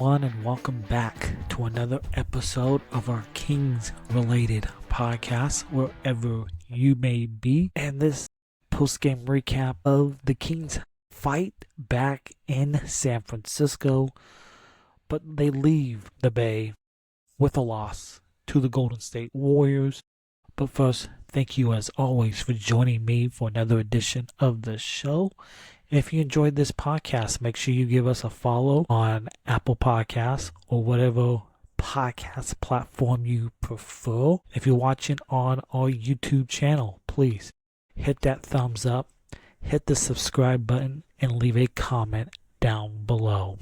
everyone, and welcome back to another episode of our Kings related podcast, wherever you may be. And this post-game recap of the Kings fight back in San Francisco, but they leave the Bay with a loss to the Golden State Warriors. But first, thank you as always for joining me for another edition of the show. If you enjoyed this podcast, make sure you give us a follow on Apple Podcasts or whatever podcast platform you prefer. If you're watching on our YouTube channel, please hit that thumbs up, hit the subscribe button, and leave a comment down below.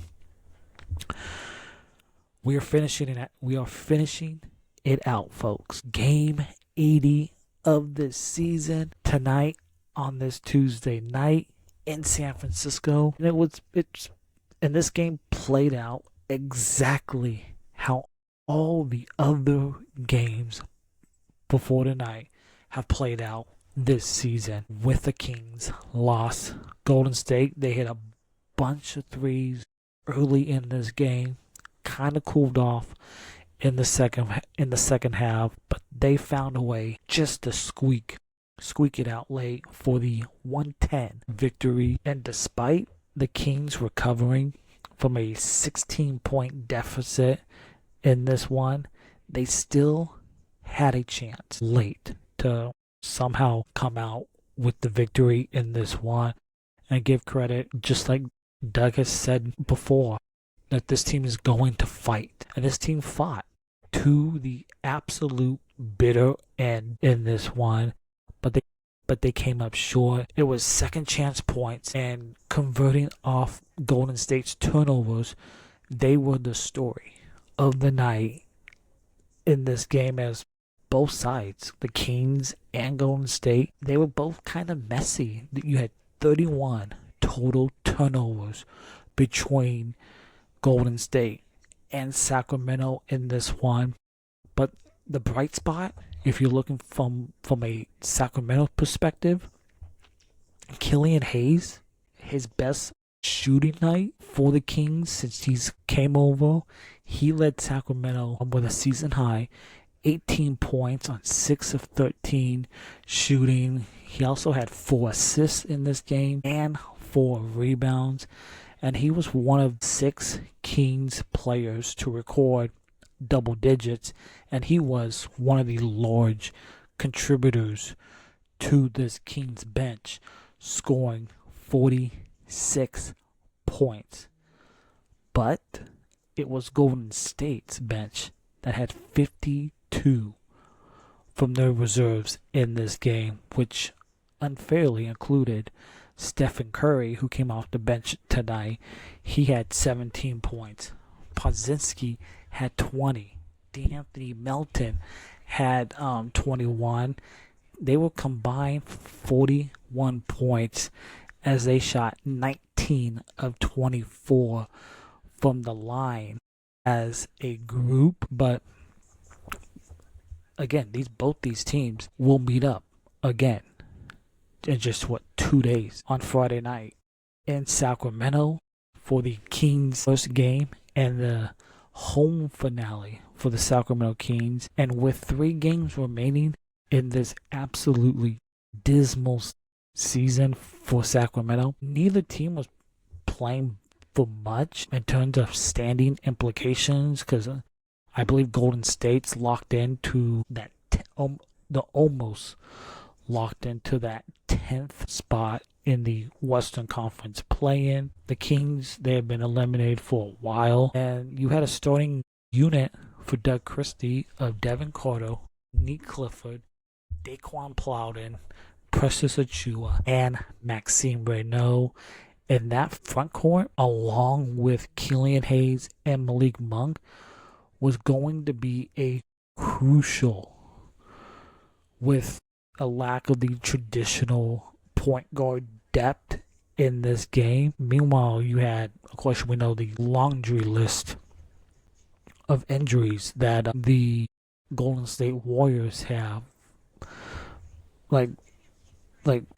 We are finishing it out, folks. Game 80 of this season tonight on this Tuesday night in San Francisco. And this game played out exactly how all the other games before tonight have played out this season. With the Kings loss, Golden State, they hit a bunch of threes early in this game, kind of cooled off in the second half, but they found a way just to squeak it out late for the 110 victory. And despite the Kings recovering from a 16-point deficit in this one, they still had a chance late to somehow come out with the victory in this one. And give credit, just like Doug has said before, that this team is going to fight. And this team fought to the absolute bitter end in this one. But they came up short. It was second chance points, and converting off Golden State's turnovers, they were the story of the night in this game, as both sides, the Kings and Golden State, they were both kind of messy. You had 31 total turnovers between Golden State and Sacramento in this one. But the bright spot, if you're looking from a Sacramento perspective, Killian Hayes, his best shooting night for the Kings since he's came over. He led Sacramento with a season high 18 points on 6 of 13 shooting. He also had 4 assists in this game and 4 rebounds. And he was one of 6 Kings players to record double digits, and he was one of the large contributors to this Kings bench, scoring 46 points. But it was Golden State's bench that had 52 from their reserves in this game, which unfairly included Stephen Curry, who came off the bench tonight. He had 17 points. Podziemski had 20. D'Anthony Melton had 21. They were combined 41 points as they shot 19 of 24 from the line as a group. But again, both these teams will meet up again in just 2 days on Friday night in Sacramento for the Kings' first game and the home finale for the Sacramento Kings. And with 3 games remaining in this absolutely dismal season for Sacramento, neither team was playing for much in terms of standing implications, because I believe Golden State's locked into that almost locked into that 10th spot in the Western Conference play-in. The Kings, they have been eliminated for a while, and you had a starting unit for Doug Christie of Devin Carter, Nick Clifford, Daquan Plowden, Precious Achua, and Maxime Renaud. And that front court, along with Killian Hayes and Malik Monk, was going to be a crucial, with a lack of the traditional point guard depth in this game. Meanwhile, you had, of course, we know the laundry list of injuries that the Golden State Warriors have. Like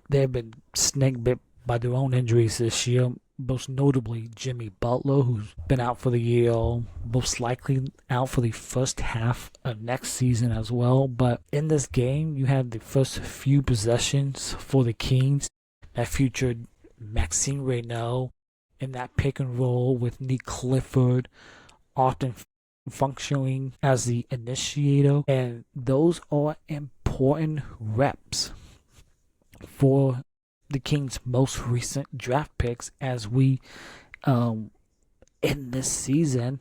they have been snake bit by their own injuries this year. most notably Jimmy Butler, who's been out for the year, most likely out for the first half of next season as well. But in this game, you had the first few possessions for the Kings that featured Maxime Reynaud in that pick and roll with Nick Clifford, often functioning as the initiator. And those are important reps for the Kings' most recent draft picks as we in this season.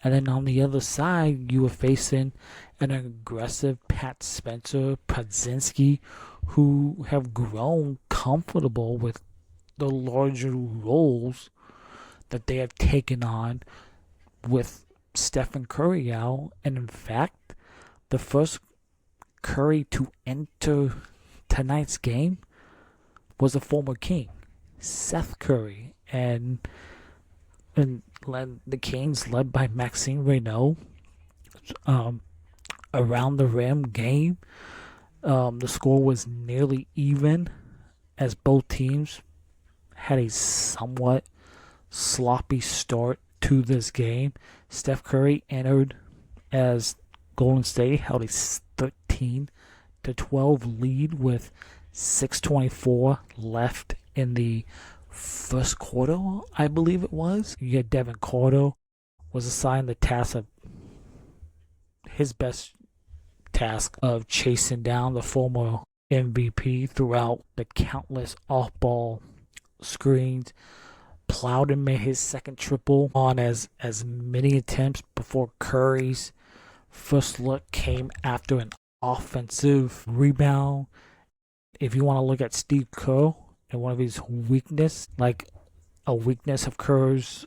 And then on the other side, you were facing an aggressive Pat Spencer, Podzinski, who have grown comfortable with the larger roles that they have taken on with Stephen Curry out. And in fact, the first Curry to enter tonight's game was a former King, Seth Curry, and led the Kings, led by Maxime Reynaud, around the rim game. The score was nearly even, as both teams had a somewhat sloppy start to this game. Steph Curry entered as Golden State held a 13-12 lead with 6:24 left in the first quarter, I believe it was. You had Devin Carter was assigned the task of his best task of chasing down the former MVP throughout the countless off-ball screens. Plowden made his second triple on as many attempts before Curry's first look came after an offensive rebound. If you want to look at Steve Kerr and one of his weakness, like a weakness of Kerr's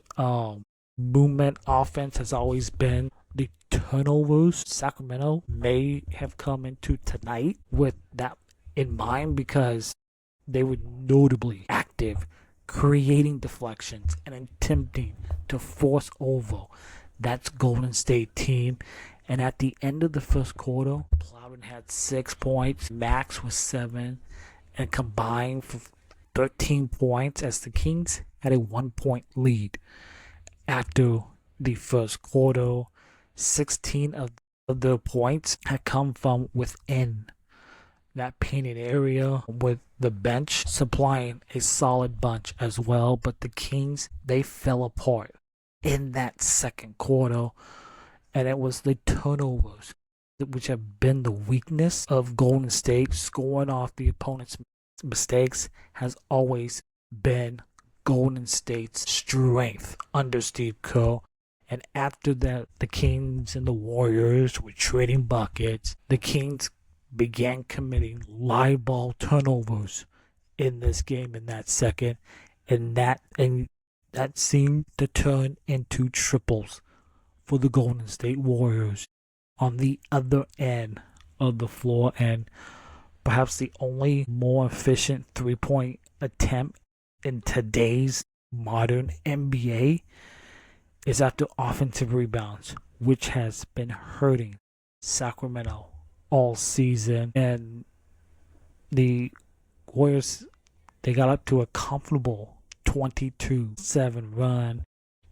movement offense has always been the turnovers. Sacramento may have come into tonight with that in mind because they were notably active, creating deflections and attempting to force over that Golden State team. And at the end of the first quarter, Plowden had 6 points, Max was 7, and combined for 13 points as the Kings had a 1-point lead. After the first quarter, 16 of the points had come from within that painted area, with the bench supplying a solid bunch as well. But the Kings, they fell apart in that second quarter. And it was the turnovers, which have been the weakness of Golden State. Scoring off the opponent's mistakes has always been Golden State's strength under Steve Kerr. And after that, the Kings and the Warriors were trading buckets. The Kings began committing live ball turnovers in this game in that second. And that seemed to turn into triples for the Golden State Warriors on the other end of the floor. And perhaps the only more efficient three-point attempt in today's modern NBA is after offensive rebounds, which has been hurting Sacramento all season. And the Warriors, they got up to a comfortable 22-7 run.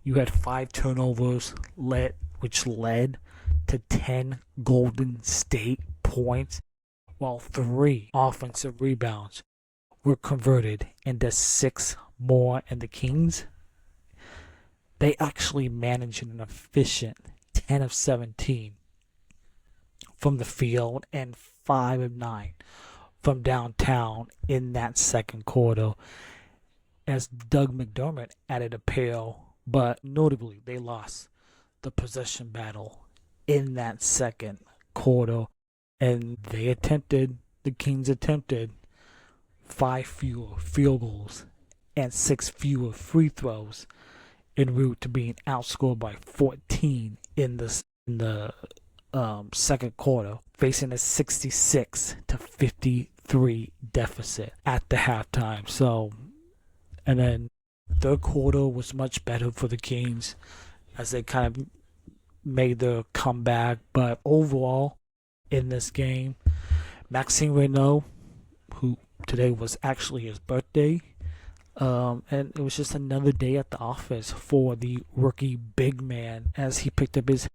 You had 5 turnovers, which led to 10 Golden State points, while 3 offensive rebounds were converted into 6 more. And the Kings, they actually managed an efficient 10 of 17 from the field and 5 of 9 from downtown in that second quarter, as Doug McDermott added a pair. But notably, they lost the possession battle in that second quarter, and the Kings attempted 5 fewer field goals and 6 fewer free throws en route to being outscored by 14 in the second quarter, facing a 66-53 deficit at the halftime. So, and then third quarter was much better for the Kings as they kind of made their comeback. But overall, in this game, Maxime Reynaud, who today was actually his birthday, And it was just another day at the office for the rookie big man as he picked up his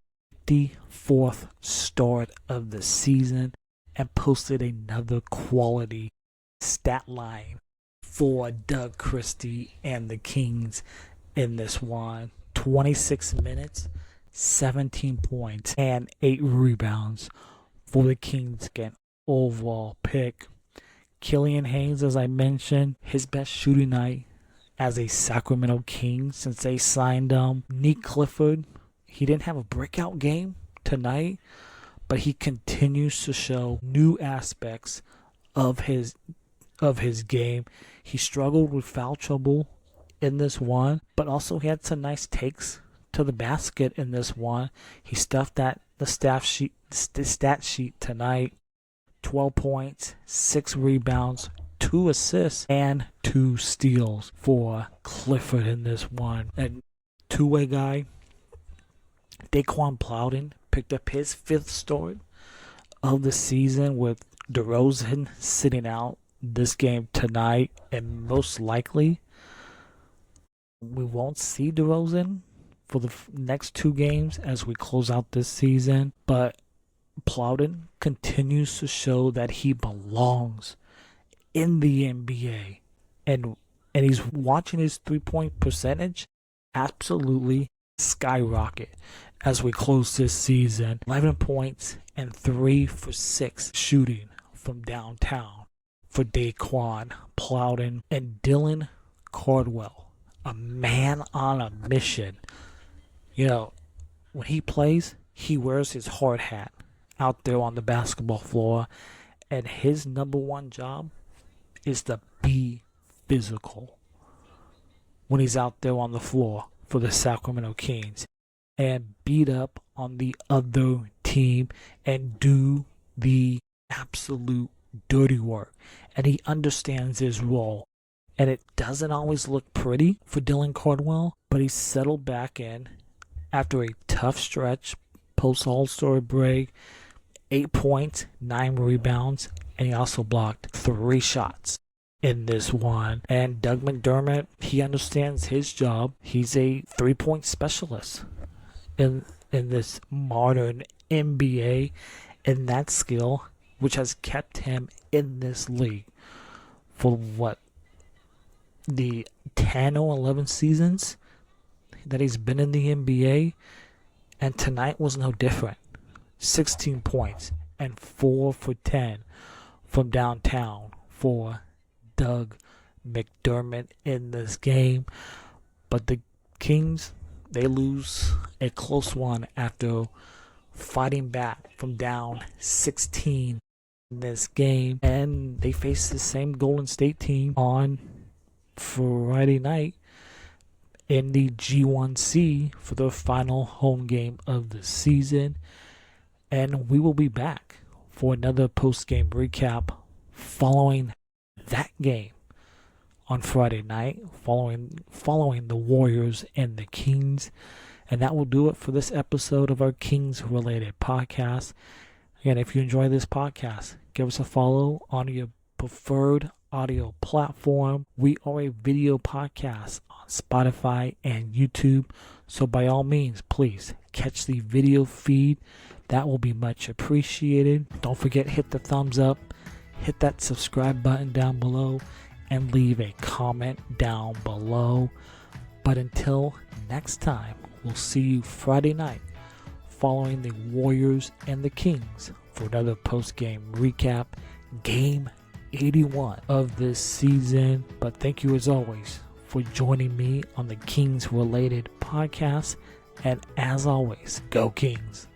54th start of the season and posted another quality stat line for Doug Christie and the Kings in this one. 26 minutes, 17 points, and 8 rebounds for the Kings again. Overall pick. Killian Haynes, as I mentioned, his best shooting night as a Sacramento King since they signed Nick Clifford. He didn't have a breakout game tonight, but he continues to show new aspects of his game. He struggled with foul trouble in this one, but also he had some nice takes to the basket in this one. He stuffed the stat sheet tonight. 12 points, 6 rebounds, 2 assists, and 2 steals for Clifford in this one. And two-way guy, Daquan Plowden, picked up his 5th start of the season with DeRozan sitting out this game tonight. And most likely, we won't see DeRozan for the next 2 games as we close out this season. But Plowden continues to show that he belongs in the NBA, and he's watching his 3-point percentage absolutely skyrocket as we close this season. 11 points and 3 for 6 shooting from downtown for Daquan Plowden. And Dylan Cardwell, a man on a mission. You know, when he plays, he wears his hard hat out there on the basketball floor, and his number one job is to be physical when he's out there on the floor for the Sacramento Kings and beat up on the other team and do the absolute dirty work. And he understands his role. And it doesn't always look pretty for Dylan Cardwell, but he's settled back in after a tough stretch post All-Star break. 8 points, 9 rebounds, and he also blocked 3 shots in this one. And Doug McDermott, he understands his job. He's a 3-point specialist in this modern NBA, and that skill, which has kept him in this league for the 10 or 11 seasons that he's been in the NBA, and tonight was no different. 16 points and 4 for 10 from downtown for Doug McDermott in this game. But the Kings, they lose a close one after fighting back from down 16 in this game. And they face the same Golden State team on Friday night in the G1C for their final home game of the season. And we will be back for another post-game recap following that game on Friday night, following the Warriors and the Kings. And that will do it for this episode of our Kings-related podcast. Again, if you enjoy this podcast, give us a follow on your preferred audio platform. We are a video podcast on Spotify and YouTube. So by all means, please catch the video feed. That will be much appreciated. Don't forget, hit the thumbs up, hit that subscribe button down below, and leave a comment down below. But until next time, we'll see you Friday night following the Warriors and the Kings for another post-game recap, Game 81 of this season. But thank you as always for joining me on the Kings-related podcast. And as always, go Kings!